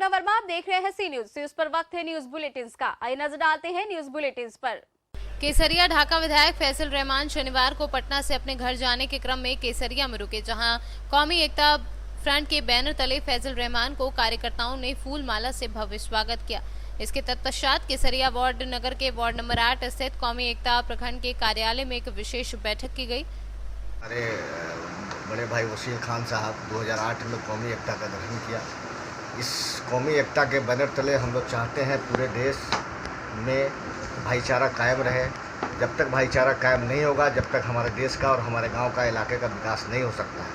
श्वेता वर्मा, आप देख रहे हैं सी न्यूज पर वक्त है न्यूज बुलेटिन का। आइए नजर डालते हैं न्यूज बुलेटिन पर। केसरिया ढाका विधायक फैसल रहमान शनिवार को पटना से अपने घर जाने के क्रम में केसरिया में रुके, जहां कौमी एकता फ्रंट के बैनर तले फैसल रहमान को कार्यकर्ताओं ने फूल माला से भव्य स्वागत किया। इसके तत्पश्चात केसरिया वार्ड नगर के वार्ड नंबर 8 स्थित कौमी एकता प्रखंड के कार्यालय में एक विशेष बैठक की गई। अरे बड़े भाई वसील खान साहब 2008 में कौमी एकता का गठन किया। इस कौमी एकता के बैनर तले हम लोग चाहते हैं पूरे देश में भाईचारा कायम रहे। जब तक भाईचारा कायम नहीं होगा, जब तक हमारे देश का और हमारे गांव का, इलाके का विकास नहीं हो सकता है।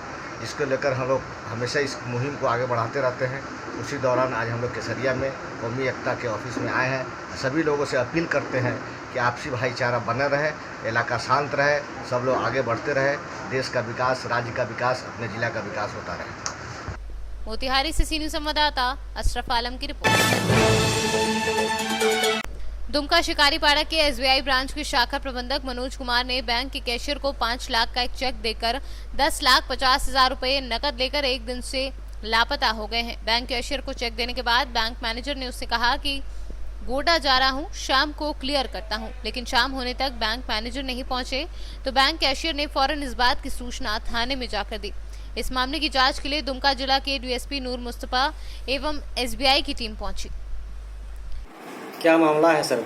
इसको लेकर हम लोग हमेशा इस मुहिम को आगे बढ़ाते रहते हैं। उसी दौरान आज हम लोग केसरिया में कौमी एकता के ऑफिस में आए हैं। सभी लोगों से अपील करते हैं कि आपसी भाईचारा बना रहे, इलाका शांत रहे, सब लोग आगे बढ़ते रहे, देश का विकास, राज्य का विकास, अपने जिला का विकास होता रहे। मोतिहारी से सीनियर संवाददाता अशरफ आलम की रिपोर्ट। दुमका शिकारीपाड़ा के एसबीआई ब्रांच के शाखा प्रबंधक मनोज कुमार ने बैंक के कैशियर को 5 लाख का एक चेक देकर 10,50,000 रुपए नकद लेकर एक दिन से लापता हो गए हैं। बैंक कैशियर को चेक देने के बाद बैंक मैनेजर ने उससे कहा कि गोडा जा रहा हूं, शाम को क्लियर करता हूं, लेकिन शाम होने तक बैंक मैनेजर नहीं पहुंचे तो बैंक कैशियर ने फौरन इस बात की सूचना थाने में जाकर दी। इस मामले की जांच के लिए दुमका जिला के डीएसपी नूर मुस्तफा एवं एसबीआई की टीम पहुंची। क्या मामला है सर?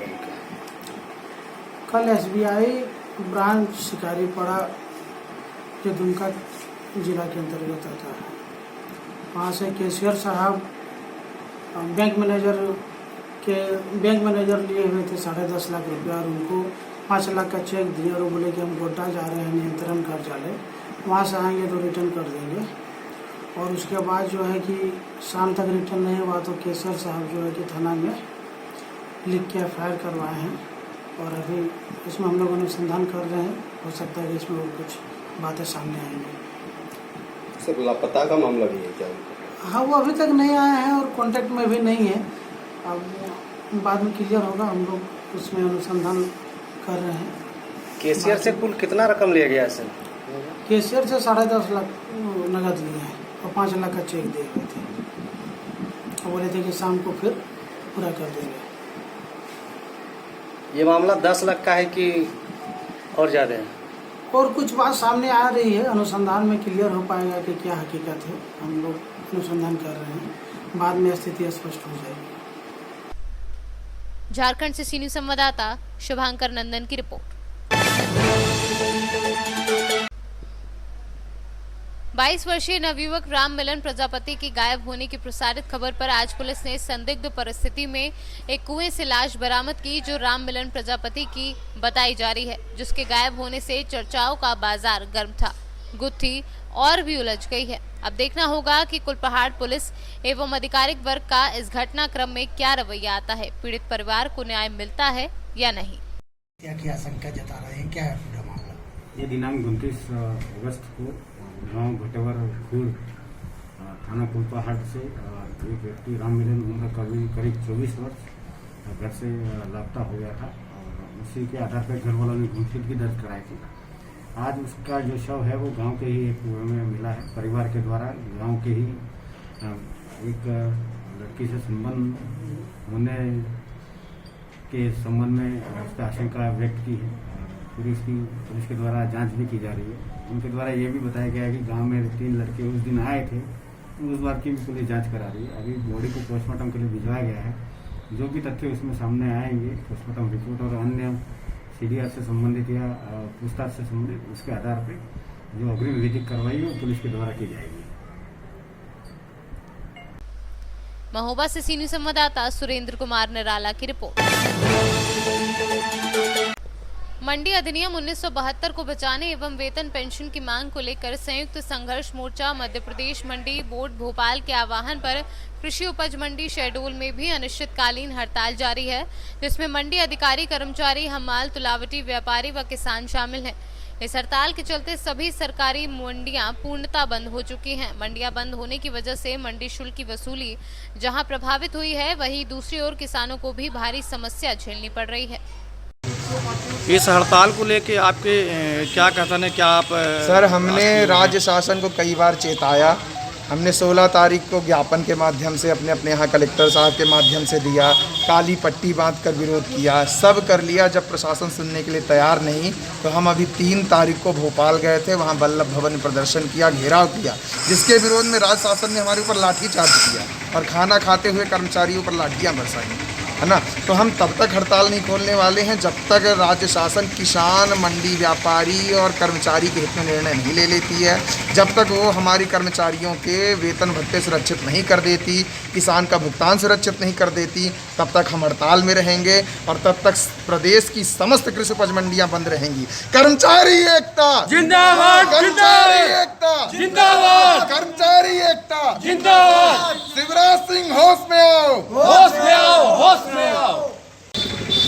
कल एसबीआई ब्रांच शिकारीपाड़ा जो दुमका जिला के अंतर्गत आता है, वहाँ से कैशियर साहब बैंक मैनेजर लिए हुए थे 10.5 लाख रुपया और उनको 5 लाख का चेक दिया और वो बोले कि हम गोड्डा जा रहे हैं नियंत्रण कार्यालय, वहाँ से आएंगे तो रिटर्न कर देंगे। और उसके बाद जो है कि शाम तक रिटर्न नहीं हुआ तो कैशियर साहब जो है कि थाना में लिख के एफआईआर करवाए हैं और अभी इसमें हम लोग अनुसंधान कर रहे हैं। हो सकता है कि इसमें वो कुछ बातें सामने आएंगी। सर लापता का मामला भी है क्या? हाँ, वो अभी तक नहीं आए हैं और कांटेक्ट में भी नहीं है। अब बाद में क्लियर होगा, हम लोग उसमें अनुसंधान कर रहे हैं। कैशियर से कुल कितना रकम लिया गया है सर? कैशियर से 10.5 लाख नगद लिए हैं और 5 लाख का चेक दिए हुए थे और बोले थे कि शाम को फिर पूरा कर देंगे। ये मामला 10 लाख का है कि और ज़्यादा है? और कुछ बात सामने आ रही है, अनुसंधान में क्लियर हो पाएगा कि क्या हकीकत है। हम लोग अनुसंधान कर रहे हैं, बाद में स्थिति स्पष्ट हो जाएगी। झारखंड से सीनियर संवाददाता शुभांकर नंदन की रिपोर्ट। 22 वर्षीय नवयुवक राम मिलन प्रजापति की गायब होने की प्रसारित खबर पर आज पुलिस ने संदिग्ध परिस्थिति में एक कुएं से लाश बरामद की, जो राम मिलन प्रजापति की बताई जा रही है, जिसके गायब होने से चर्चाओं का बाजार गर्म था। गुत्थी और भी उलझ गई है। अब देखना होगा कि कुलपहाड़ पुलिस एवं आधिकारिक वर्ग का इस घटनाक्रम में क्या रवैया आता है। पीड़ित परिवार को न्याय मिलता है या नहीं, क्या आशंका जता रहे हैं, क्या है पूरा मामला? ये दिनांक 29 अगस्त को गांव घटेवर खुर्द थाना कुलपहाड़ से एक व्यक्ति राम मिलन उम्र करीब 24 वर्ष घर से लापता हो गया था और उसी के आधार पर घर वालों ने घूमफिर की दर्ज कराई थी। आज उसका जो शव है वो गांव के ही एक कुएं में मिला है। परिवार के द्वारा गांव के ही एक लड़की से संबंध होने के संबंध में उसका आशंका व्यक्त की है। पुलिस के द्वारा जांच भी की जा रही है। उनके द्वारा ये भी बताया गया है कि गांव में 3 लड़के उस दिन आए थे, तो उस बार की भी पुलिस जांच करा रही है। अभी बॉडी को पोस्टमार्टम के लिए भिजवाया गया है। जो भी तथ्य उसमें सामने आएंगे, पोस्टमार्टम रिपोर्ट और अन्य सीडीआर से संबंधित या पूछताछ से संबंधित, उसके आधार पर जो अग्रिम विधिक कार्रवाई है पुलिस के द्वारा की जाएगी। महोबा से सीनियर संवाददाता सुरेंद्र कुमार निराला की रिपोर्ट। मंडी अधिनियम 1972 को बचाने एवं वेतन पेंशन की मांग को लेकर संयुक्त संघर्ष मोर्चा मध्य प्रदेश मंडी बोर्ड भोपाल के आह्वान पर कृषि उपज मंडी शेड्यूल में भी अनिश्चितकालीन हड़ताल जारी है, जिसमें मंडी अधिकारी, कर्मचारी, हमाल, तुलावटी, व्यापारी व किसान शामिल हैं। इस हड़ताल के चलते सभी सरकारी मंडियां पूर्णतः बंद हो चुकी हैं। मंडियां बंद होने की वजह से मंडी शुल्क की वसूली जहां प्रभावित हुई है, वहीं दूसरी ओर किसानों को भी भारी समस्या झेलनी पड़ रही है। इस हड़ताल को लेके आपके क्या कहते हैं, क्या आप? सर, हमने राज्य शासन को कई बार चेताया हमने 16 तारीख को ज्ञापन के माध्यम से अपने यहाँ कलेक्टर साहब के माध्यम से दिया, काली पट्टी बांध कर विरोध किया, सब कर लिया। जब प्रशासन सुनने के लिए तैयार नहीं तो हम अभी 3 तारीख को भोपाल गए थे, वहाँ वल्लभ भवन में प्रदर्शन किया, घेराव किया, जिसके विरोध में राज्य शासन ने हमारे ऊपर लाठीचार्ज किया और खाना खाते हुए कर्मचारियों पर लाठियाँ बरसाई, है ना। तो हम तब तक हड़ताल नहीं खोलने वाले हैं जब तक राज्य शासन किसान, मंडी व्यापारी और कर्मचारी के हित में निर्णय नहीं ले लेती है, जब तक वो हमारी कर्मचारियों के वेतन भत्ते सुरक्षित नहीं कर देती, किसान का भुगतान सुरक्षित नहीं कर देती, तब तक हम हड़ताल में रहेंगे और तब तक प्रदेश की समस्त कृषि उपज मंडियां बंद रहेंगी। कर्मचारी एकता जिंदाबाद, कर्मचारी एकता जिंदाबाद, कर्मचारी एकता जिंदाबाद। शिवराज सिंह होश में आओ, होश में आओ, होश में आओ।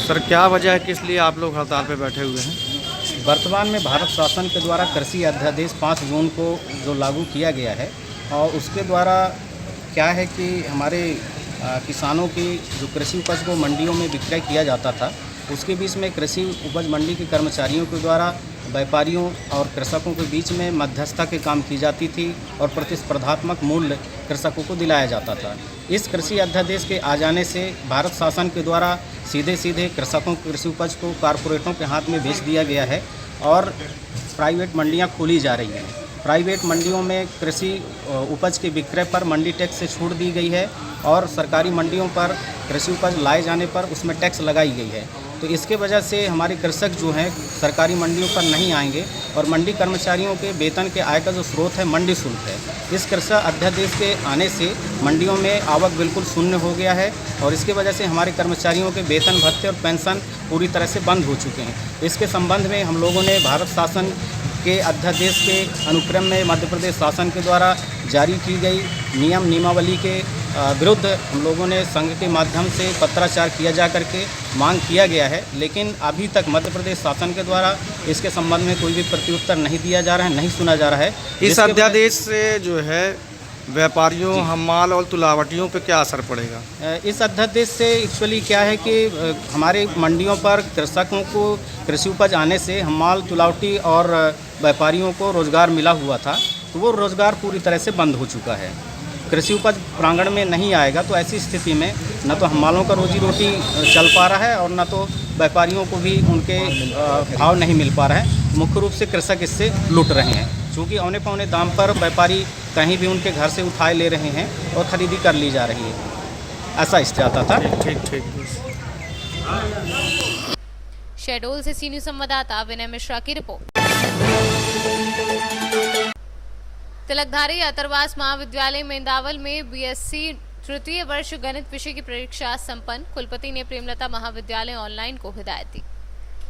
सर क्या वजह है कि इसलिए आप लोग हड़ताल पे बैठे हुए हैं? वर्तमान में भारत शासन के द्वारा कृषि अध्यादेश 5 जून को जो लागू किया गया है और उसके द्वारा क्या है कि हमारे किसानों की जो कृषि उपज को मंडियों में विक्रय किया जाता था, उसके बीच में कृषि उपज मंडी के कर्मचारियों के द्वारा व्यापारियों और कृषकों के बीच में मध्यस्थता के काम की जाती थी और प्रतिस्पर्धात्मक मूल्य कृषकों को दिलाया जाता था। इस कृषि अध्यादेश के आ जाने से भारत शासन के द्वारा सीधे कृषकों की कृषि उपज को कारपोरेटों के हाथ में बेच दिया गया है और प्राइवेट मंडियां खोली जा रही हैं। प्राइवेट मंडियों में कृषि उपज के विक्रय पर मंडी टैक्स से छूट दी गई है और सरकारी मंडियों पर कृषि उपज लाए जाने पर उसमें टैक्स लगाई गई है। तो इसके वजह से हमारे कृषक जो हैं सरकारी मंडियों पर नहीं आएंगे और मंडी कर्मचारियों के वेतन के आय का जो स्रोत है मंडी शुल्क है। इस कृषि अध्यादेश के आने से मंडियों में आवक बिल्कुल शून्य हो गया है और इसके वजह से हमारे कर्मचारियों के वेतन भत्ते और पेंशन पूरी तरह से बंद हो चुके हैं। इसके संबंध में हम लोगों ने भारत शासन के अध्यादेश के अनुक्रम में मध्य प्रदेश शासन के द्वारा जारी की गई नियम नियमावली के विरुद्ध हम लोगों ने संघ के माध्यम से पत्राचार किया जा करके मांग किया गया है, लेकिन अभी तक मध्य प्रदेश शासन के द्वारा इसके संबंध में कोई भी प्रत्युत्तर नहीं दिया जा रहा है, नहीं सुना जा रहा है। इस अध्यादेश से जो है व्यापारियों, हमाल और तुलावटियों पे क्या असर पड़ेगा? इस अध्यादेश से एक्चुअली क्या है कि हमारे मंडियों पर कृषकों को कृषि उपज आने से हमाल, तुलावटी और व्यापारियों को रोज़गार मिला हुआ था, तो वो रोज़गार पूरी तरह से बंद हो चुका है। कृषि उपज प्रांगण में नहीं आएगा तो ऐसी स्थिति में न तो हमालों का रोजी रोटी चल पा रहा है और न तो व्यापारियों को भी उनके भाव नहीं मिल पा रहा है। मुख्य रूप से कृषक इससे लूट रहे हैं, क्योंकि औने पौने दाम पर व्यापारी कहीं भी उनके घर से उठाए ले रहे हैं और ख़रीदी कर ली जा रही है। ऐसा इस जाता था। ठीक। शहडोल से सी न्यूज़ संवाददाता विनय मिश्रा की रिपोर्ट। तिलकधारी अतरवास महाविद्यालय मेंदावल में बीएससी तृतीय वर्ष गणित विषय की परीक्षा संपन्न। कुलपति ने प्रेमलता महाविद्यालय ऑनलाइन को हिदायत दी।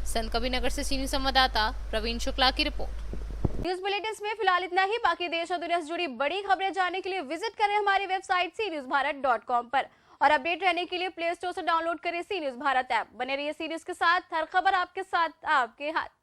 संत कबीरनगर से सी न्यूज़ संवाददाता प्रवीण शुक्ला की रिपोर्ट। न्यूज बुलेटिन में फिलहाल इतना ही। बाकी देश और दुनिया से जुड़ी बड़ी खबरें जानने के लिए विजिट करें हमारी वेबसाइट cnewsbharat.com पर और अपडेट रहने के लिए प्ले स्टोर से डाउनलोड करें सी न्यूज़ भारत ऐप। बने रहिए सी न्यूज़ के साथ, हर खबर आपके साथ, आपके हाथ।